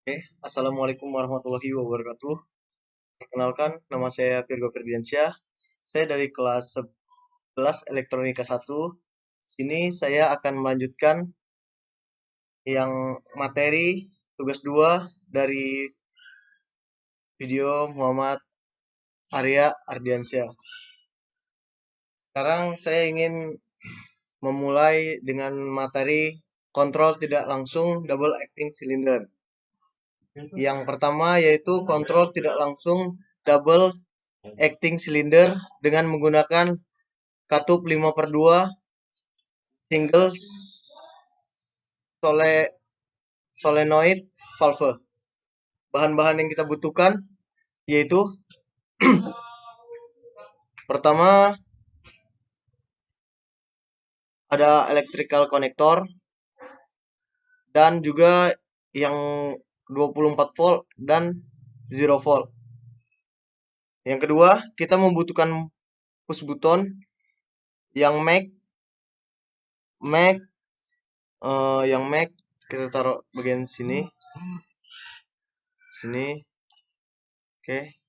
Oke, Assalamualaikum warahmatullahi wabarakatuh. Perkenalkan, nama saya Virgo Ferdiansyah. Saya dari kelas 11 Elektronika 1. Sini saya akan melanjutkan yang materi tugas 2 dari video Muhammad Arya Ardiansyah. Sekarang saya ingin memulai dengan materi kontrol tidak langsung double acting cylinder. Yang pertama yaitu kontrol tidak langsung double acting cylinder dengan menggunakan katup 5/2 single solenoid valve. Bahan-bahan yang kita butuhkan yaitu pertama ada electrical connector dan juga yang 24 volt dan 0 volt. Yang kedua, kita membutuhkan push button yang Mac kita taruh bagian sini. Oke.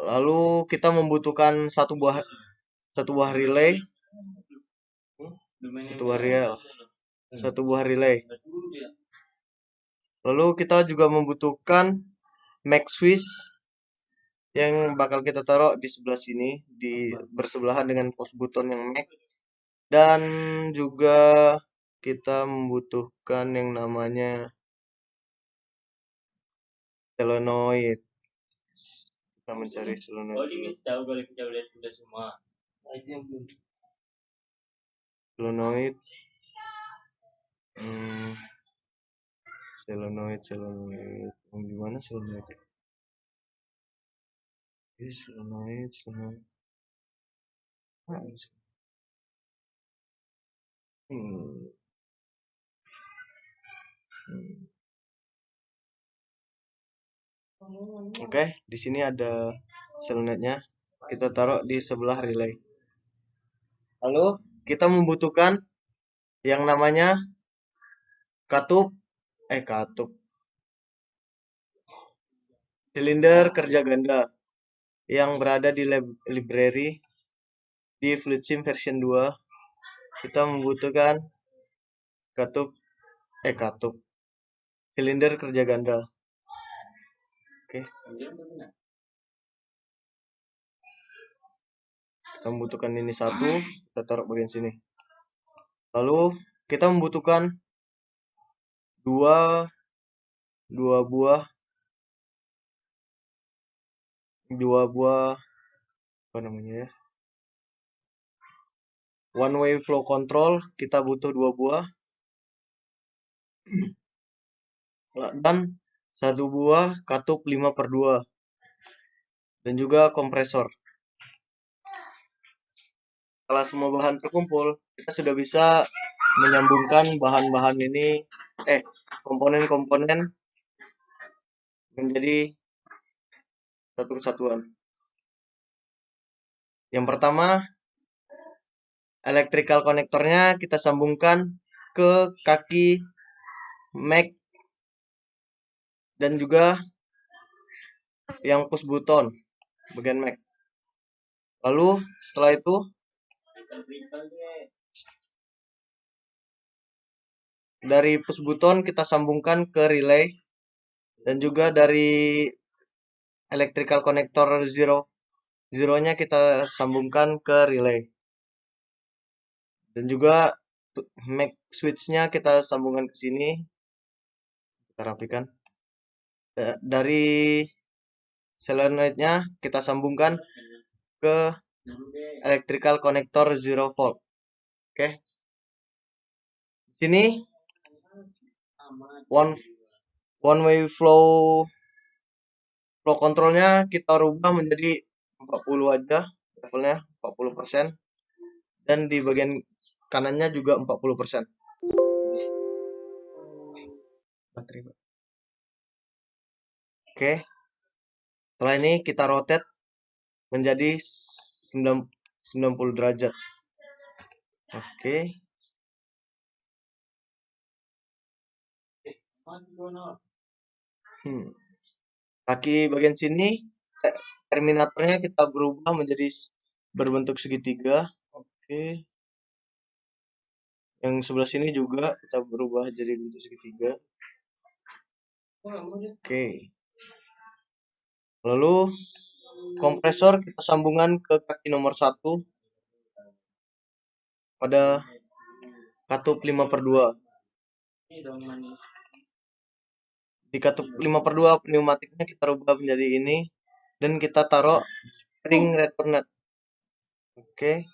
Lalu kita membutuhkan satu buah relay. Satu buah relay. Lalu kita juga membutuhkan Mac switch yang bakal kita taruh di sebelah sini, di bersebelahan dengan push button yang Mac. Dan juga kita membutuhkan yang namanya solenoid. Kita mencari solenoid. Solenoid. Solenoid. Di mana solenoid? Ini solenoid. Oke, di sini ada solenoidnya. Kita taruh di sebelah relay. Lalu kita membutuhkan yang namanya katup silinder kerja ganda yang berada di library di FluidSim version 2. Kita membutuhkan katup silinder kerja ganda. Oke. Kita membutuhkan ini satu, kita taruh bagian sini. Lalu kita membutuhkan dua buah one way flow control, kita butuh 2 buah dan 1 buah katup 5/2 dan juga kompresor. Setelah semua bahan terkumpul, kita sudah bisa menyambungkan bahan-bahan ini komponen-komponen menjadi satu kesatuan. Yang pertama, electrical konektornya kita sambungkan ke kaki Mac dan juga yang push button bagian Mac. Lalu setelah itu dari push button kita sambungkan ke relay dan juga dari electrical connector zero-nya kita sambungkan ke relay. Dan juga Mac switch-nya kita sambungkan ke sini. Kita rapikan. Dari solenoid-nya kita sambungkan ke electrical connector 0 volt. Oke. Di sini one way flow controlnya kita rubah menjadi 40 aja, levelnya 40%, dan di bagian kanannya juga 40%. Oke. Setelah ini kita rotate menjadi 90 derajat. Oke. Kaki bagian sini terminatornya kita berubah menjadi berbentuk segitiga. Oke. Yang sebelah sini juga kita berubah jadi bentuk segitiga. Oke. Lalu kompresor kita sambungkan ke kaki nomor 1 pada katup 5/2. Di katup 5/2 pneumatiknya kita rubah menjadi ini dan kita taruh ring returnet. Oke.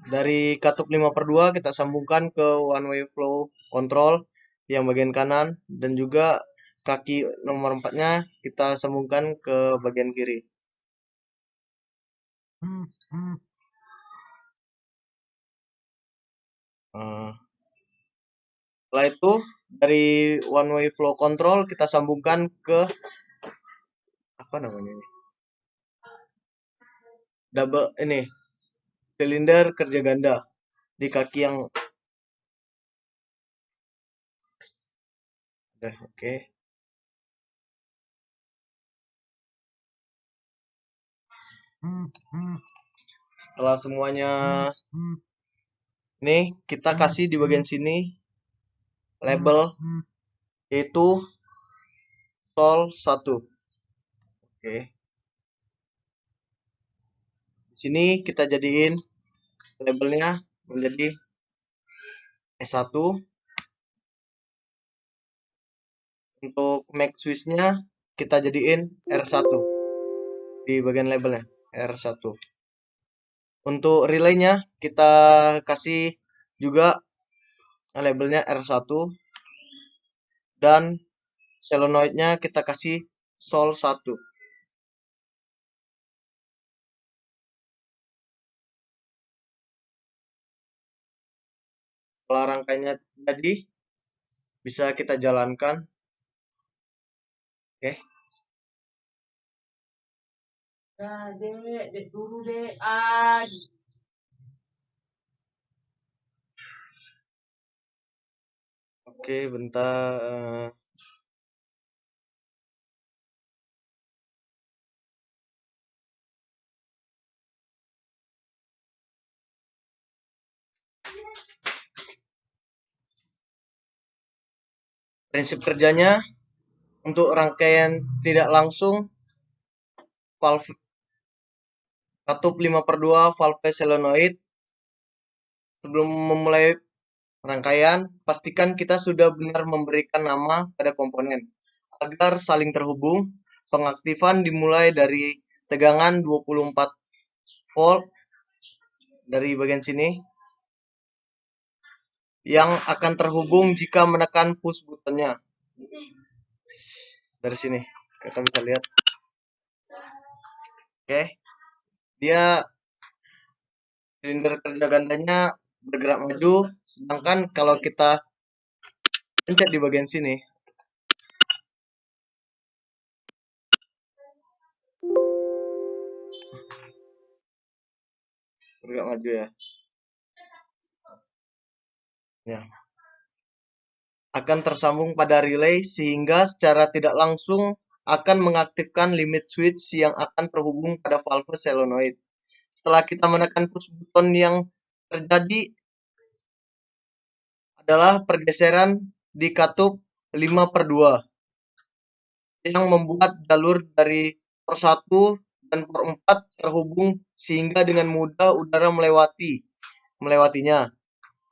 Dari katup 5/2 kita sambungkan ke one way flow control yang bagian kanan dan juga kaki nomor 4-nya kita sambungkan ke bagian kiri. Setelah itu dari one way flow control kita sambungkan ke apa namanya ini? Double ini silinder kerja ganda di kaki yang oke. Setelah semuanya ini kita kasih di bagian sini label yaitu sol 1. Oke. Di sini kita jadiin labelnya menjadi S1. Untuk Mac switch-nya kita jadiin R1 di bagian labelnya R1. Untuk relay-nya kita kasih juga labelnya R1 dan solenoid-nya kita kasih sol 1. Setelah rangkaiannya jadi bisa kita jalankan. Oke. Nah, dek dulu dek. Oke, bentar. Prinsip kerjanya untuk rangkaian tidak langsung valve katup 5/2 valve solenoid. Sebelum memulai rangkaian, pastikan kita sudah benar memberikan nama pada komponen. Agar saling terhubung, pengaktifan dimulai dari tegangan 24 volt dari bagian sini yang akan terhubung jika menekan push buttonnya. Dari sini kita bisa lihat. Oke. Dia silinder kerja gandanya bergerak maju, sedangkan kalau kita pencet di bagian sini bergerak maju ya. Ya. Akan tersambung pada relay sehingga secara tidak langsung akan mengaktifkan limit switch yang akan terhubung pada valve solenoid. Setelah kita menekan push button, yang terjadi adalah pergeseran di katup 5/2 yang membuat jalur dari port 1 dan port 4 terhubung sehingga dengan mudah udara melewatinya.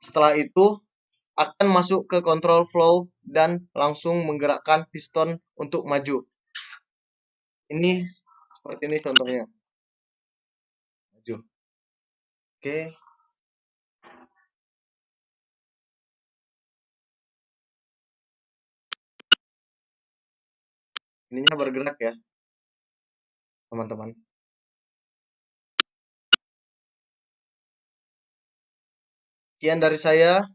Setelah itu akan masuk ke control flow dan langsung menggerakkan piston untuk maju. Ini seperti ini contohnya. Maju. Oke. Ininya bergerak ya, teman-teman. Sekian dari saya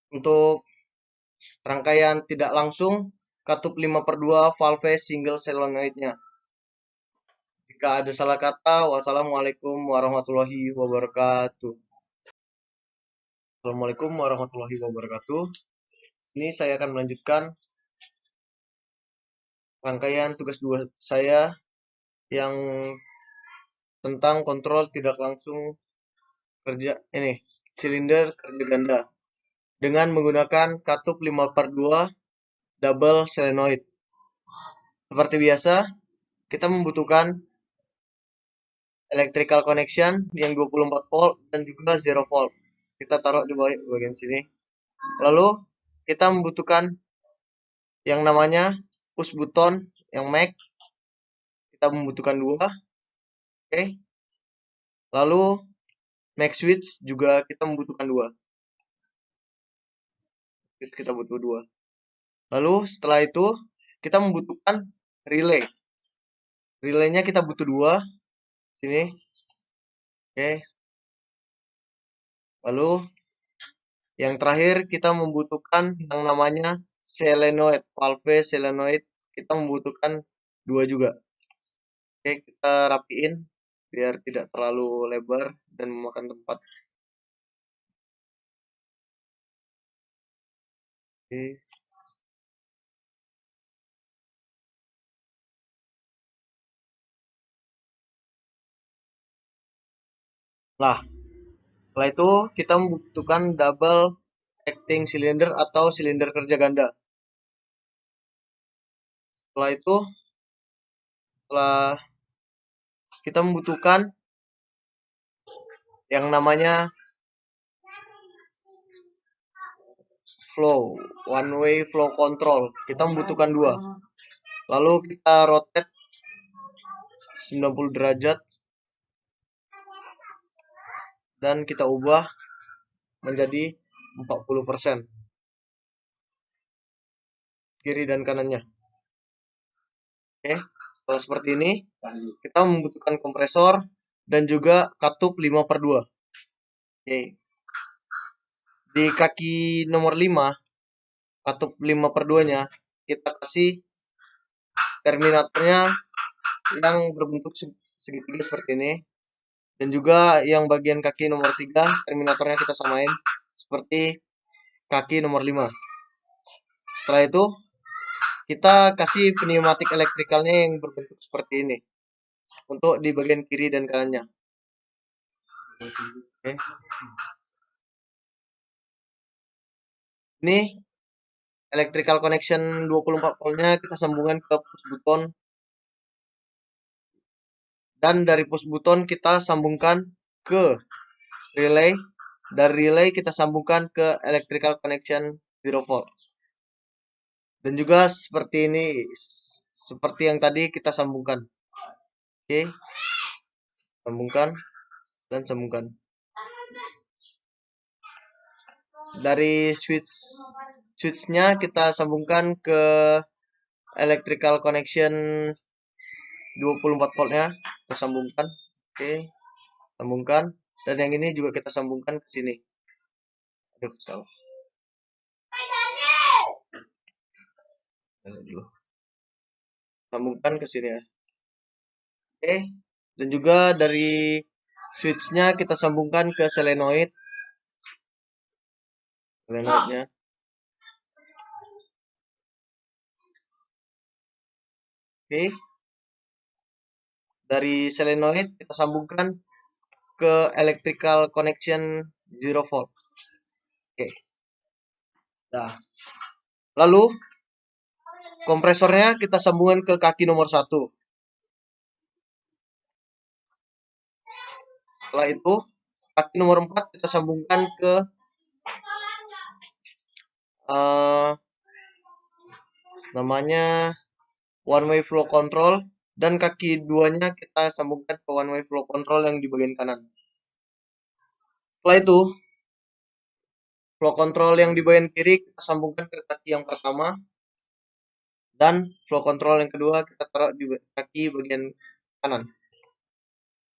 untuk rangkaian tidak langsung katup 5/2 valve single solenoid-nya. Jika ada salah kata, wassalamualaikum warahmatullahi wabarakatuh. Assalamualaikum warahmatullahi wabarakatuh. Sini saya akan melanjutkan rangkaian tugas 2 saya yang tentang kontrol tidak langsung kerja silinder kerja ganda dengan menggunakan katup 5/2 double solenoid. Seperti biasa, kita membutuhkan electrical connection yang 24 volt dan juga 0 volt. Kita taruh di bagian sini. Lalu kita membutuhkan yang namanya push button yang Mac. Kita membutuhkan 2. Oke. Lalu Mac switch juga kita membutuhkan 2. Kita butuh 2. Lalu setelah itu kita membutuhkan relay. Relaynya kita butuh 2. Sini. Oke. Lalu yang terakhir kita membutuhkan yang namanya solenoid, valve solenoid. Kita membutuhkan 2 juga. Oke, kita rapiin biar tidak terlalu lebar dan memakan tempat. Oke. Nah, setelah itu kita membutuhkan double acting cylinder atau silinder kerja ganda. Setelah itu, setelah kita membutuhkan yang namanya flow, one way flow control. Kita membutuhkan 2. Lalu kita rotate 90 derajat dan kita ubah menjadi 40% kiri dan kanannya. Oke, setelah seperti ini kita membutuhkan kompresor dan juga katup 5/2. Oke. Di kaki nomor 5 katup 5/2-nya kita kasih terminatornya yang berbentuk segitiga seperti ini, dan juga yang bagian kaki nomor 3 terminatornya kita samain seperti kaki nomor 5. Setelah itu kita kasih pneumatik elektrikalnya yang berbentuk seperti ini untuk di bagian kiri dan kanannya. Oke. Ini electrical connection 24 voltnya kita sambungkan ke push button, dan dari push button kita sambungkan ke relay. Dari relay kita sambungkan ke electrical connection 0 volt. Dan juga seperti ini, seperti yang tadi kita sambungkan. Oke. Sambungkan dan sambungkan. Dari switchnya kita sambungkan ke electrical connection 24 voltnya. Kita sambungkan. Oke. Sambungkan. Dan yang ini juga kita sambungkan ke sini. Aduh, salah. Sambungkan ke sini ya. Oke. Dan juga dari switchnya kita sambungkan ke solenoid. Solenoidnya. Oke. Dari solenoid kita sambungkan ke electrical connection 0 volt. Oke. Nah. Lalu kompresornya kita sambungkan ke kaki nomor 1. Setelah itu kaki nomor 4 kita sambungkan ke namanya one way flow control, dan kaki 2-nya kita sambungkan ke one way flow control yang di bagian kanan. Setelah itu flow control yang di bagian kiri kita sambungkan ke kaki yang pertama, dan flow control yang kedua kita taruh di kaki bagian kanan.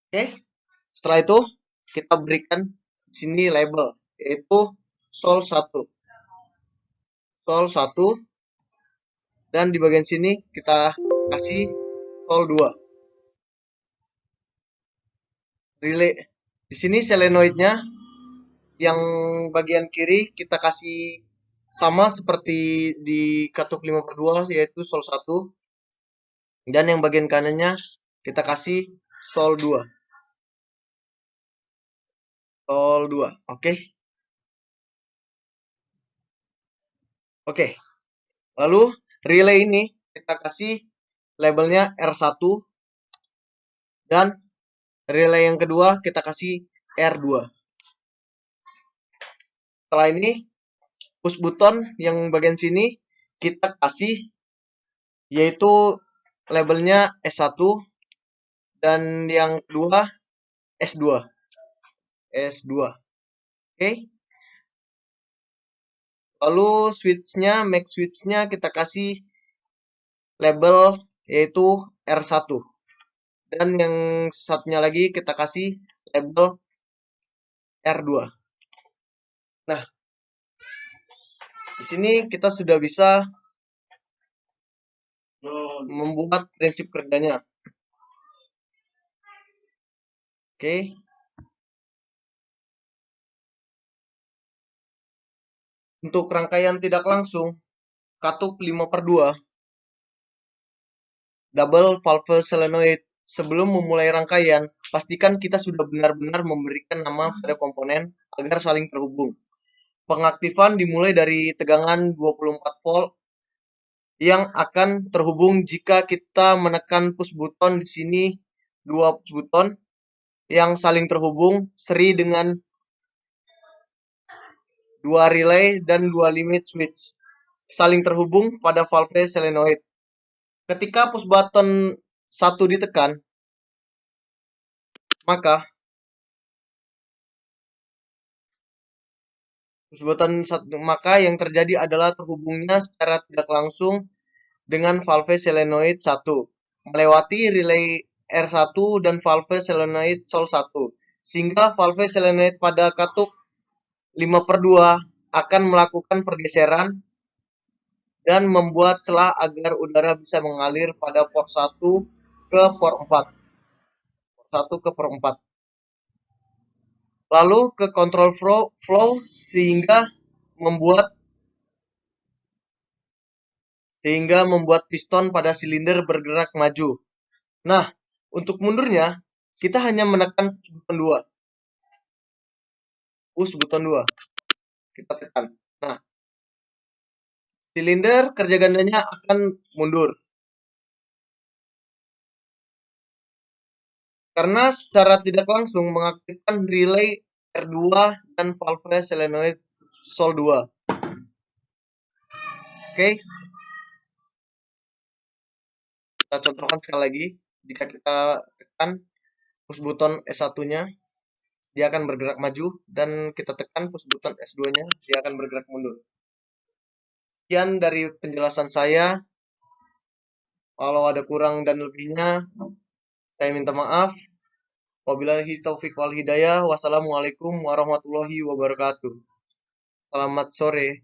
Oke. Setelah itu kita berikan di sini label, yaitu sol 1. Sol 1, dan di bagian sini kita kasih sol 2. Relay di sini solenoidnya yang bagian kiri kita kasih sama seperti di katup 5/2, yaitu Sol 1. Dan yang bagian kanannya kita kasih Sol 2. Sol 2. Oke. Oke. Lalu relay ini kita kasih labelnya R1, dan relay yang kedua kita kasih R2. Setelah ini push button yang bagian sini kita kasih yaitu labelnya S1, dan yang kedua S2. S2. Oke. Lalu switchnya, max switchnya kita kasih label yaitu R1. Dan yang satunya lagi kita kasih label R2. Nah, di sini kita sudah bisa membuat prinsip kerjanya. Oke. Untuk rangkaian tidak langsung, katup 5/2 double valve solenoid. Sebelum memulai rangkaian, pastikan kita sudah benar-benar memberikan nama pada komponen agar saling terhubung. Pengaktifan dimulai dari tegangan 24 volt yang akan terhubung jika kita menekan push button. Di sini 2 push button yang saling terhubung seri dengan 2 relay dan 2 limit switch saling terhubung pada valve solenoid. Ketika push button 1 ditekan, maka yang terjadi adalah terhubungnya secara tidak langsung dengan valve solenoid 1 melewati relay R1 dan valve solenoid Sol 1, sehingga valve solenoid pada katup 5/2 akan melakukan pergeseran dan membuat celah agar udara bisa mengalir pada port 1 ke port 4. Lalu ke control flow sehingga membuat piston pada silinder bergerak maju. Nah, untuk mundurnya kita hanya menekan push button 2. Kita tekan. Nah, silinder kerja gandanya akan mundur. Karena secara tidak langsung mengaktifkan relay R2 dan valve solenoid Sol 2. Oke. Kita contohkan sekali lagi. Jika kita tekan push button S1-nya, dia akan bergerak maju, dan kita tekan push button S2-nya, dia akan bergerak mundur. Sekian dari penjelasan saya. Kalau ada kurang dan lebihnya, saya minta maaf. Wabillahi taufiq wal hidayah. Wassalamualaikum warahmatullahi wabarakatuh. Selamat sore.